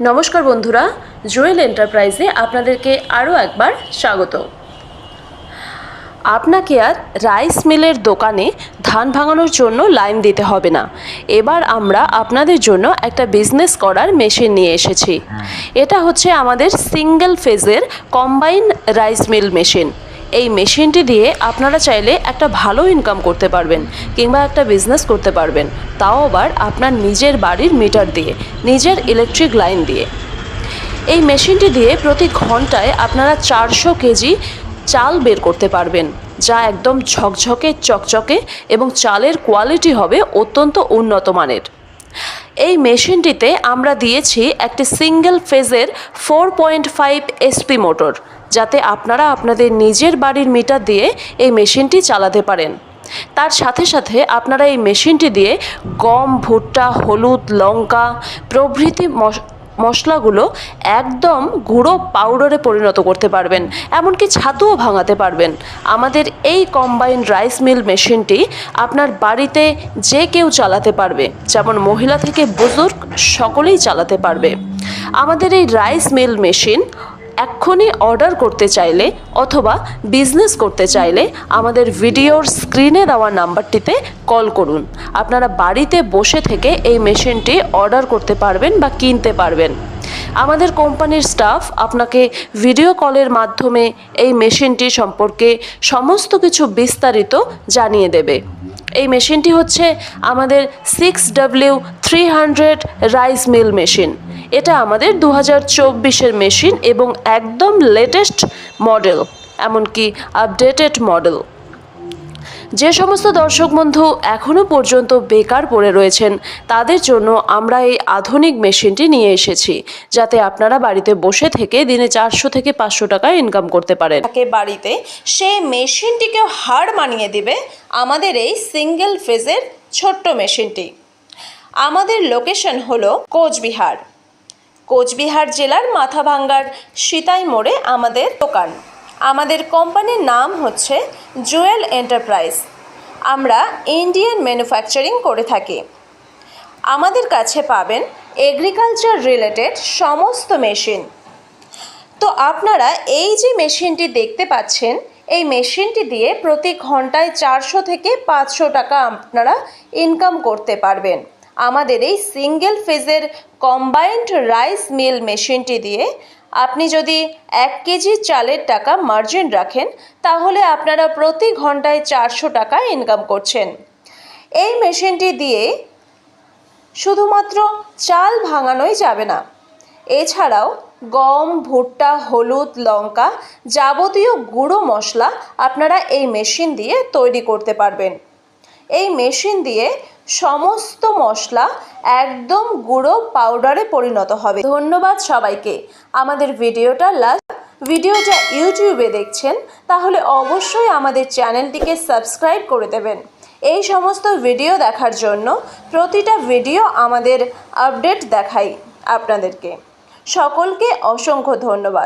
নমস্কার বন্ধুরা, জুয়েল এন্টারপ্রাইজে আপনাদেরকে আরও একবার স্বাগত। আপনাকে আর রাইস মিলের দোকানে ধান ভাঙানোর জন্য লাইন দিতে হবে না। এবার আমরা আপনাদের জন্য একটা বিজনেস করার মেশিন নিয়ে এসেছি। এটা হচ্ছে আমাদের সিঙ্গেল ফেজের কম্বাইন রাইস মিল মেশিন। এই মেশিনটি দিয়ে আপনারা চাইলে একটা ভালো ইনকাম করতে পারবেন কিংবা একটা বিজনেস করতে পারবেন, তাও আবার আপনার নিজের বাড়ির মিটার দিয়ে, নিজের ইলেকট্রিক লাইন দিয়ে। এই মেশিনটি দিয়ে প্রতি ঘন্টায় আপনারা 400 কেজি চাল বের করতে পারবেন, যা একদম ঝকঝকে চকচকে এবং চালের কোয়ালিটি হবে অত্যন্ত উন্নত মানের। এই মেশিনটিতে আমরা দিয়েছি একটি সিঙ্গেল ফেজের 4.5 এসপি মোটর, যাতে আপনারা আপনাদের নিজের বাড়ির মিটার দিয়ে এই মেশিনটি চালাতে পারেন। তার সাথে সাথে আপনারা এই মেশিনটি দিয়ে গম, ভুট্টা, হলুদ, লঙ্কা প্রভৃতি মশলাগুলো একদম গুঁড়ো পাউডারে পরিণত করতে পারবেন, এমনকি ছাতুও ভাঙাতে পারবেন। আমাদের এই কম্বাইন রাইস মিল মেশিনটি আপনার বাড়িতে যে কেউ চালাতে পারবে, যেমন মহিলা থেকে বুজুর্গ সকলেই চালাতে পারবে। আমাদের এই রাইস মিল মেশিন এক্ষুনি অর্ডার করতে চাইলে অথবা বিজনেস করতে চাইলে আমাদের ভিডিওর স্ক্রিনে দেওয়া নাম্বারটিতে কল করুন। আপনারা বাড়িতে বসে থেকে এই মেশিনটি অর্ডার করতে পারবেন বা কিনতে পারবেন। আমাদের কোম্পানির স্টাফ আপনাকে ভিডিও কলের মাধ্যমে এই মেশিনটি সম্পর্কে সমস্ত কিছু বিস্তারিত জানিয়ে দেবে। এই মেশিনটি হচ্ছে আমাদের 6W300 রাইস মিল মেশিন। এটা আমাদের 2024-এর মেশিন এবং একদম লেটেস্ট মডেল, এমনকি আপডেটেড মডেল। যে সমস্ত দর্শক বন্ধু এখনও পর্যন্ত বেকার পড়ে রয়েছেন, তাদের জন্য আমরা এই আধুনিক মেশিনটি নিয়ে এসেছি, যাতে আপনারা বাড়িতে বসে থেকে দিনে 400 থেকে 500 টাকা ইনকাম করতে পারেন। বাড়িতে সেই মেশিনটিকেও হার মানিয়ে দিবে আমাদের এই সিঙ্গেল ফেজের ছোট্ট মেশিনটি। আমাদের লোকেশন হলো কোচবিহার জেলার মাথাভাঙ্গার সিতাই মোড়ে আমাদের দোকান। আমাদের কোম্পানির নাম হচ্ছে জুয়েল এন্টারপ্রাইজ। আমরা ইন্ডিয়ান ম্যানুফ্যাকচারিং করে থাকি। আমাদের কাছে পাবেন এগ্রিকালচার রিলেটেড সমস্ত মেশিন। তো আপনারা এই যে মেশিনটি দেখতে পাচ্ছেন, এই মেশিনটি দিয়ে প্রতি ঘন্টায় 400 থেকে 500 টাকা আপনারা ইনকাম করতে পারবেন। আমাদের এই সিঙ্গেল ফেজের কম্বাইন্ড রাইস মিল মেশিনটি দিয়ে আপনি যদি 1 কেজি চালের টাকা মার্জিন রাখেন, তাহলে আপনারা প্রতি ঘন্টায় 400 টাকা ইনকাম করছেন। এই মেশিনটি দিয়ে শুধুমাত্র চাল ভাঙানোই যাবে না, এছাড়াও গম, ভুট্টা, হলুদ, লঙ্কা যাবতীয় গুঁড়ো মশলা আপনারা এই মেশিন দিয়ে তৈরি করতে পারবেন। এই মেশিন দিয়ে সমস্ত মশলা একদম গুঁড়ো পাউডারে পরিণত হবে। ধন্যবাদ সবাইকে। আমাদের ভিডিওটা ইউটিউবে দেখছেন, তাহলে অবশ্যই আমাদের চ্যানেলটিকে সাবস্ক্রাইব করে দেবেন। এই সমস্ত ভিডিও দেখার জন্য প্রতিটা ভিডিও আমাদের আপডেট দেখাই আপনাদেরকে। সকলকে অসংখ্য ধন্যবাদ।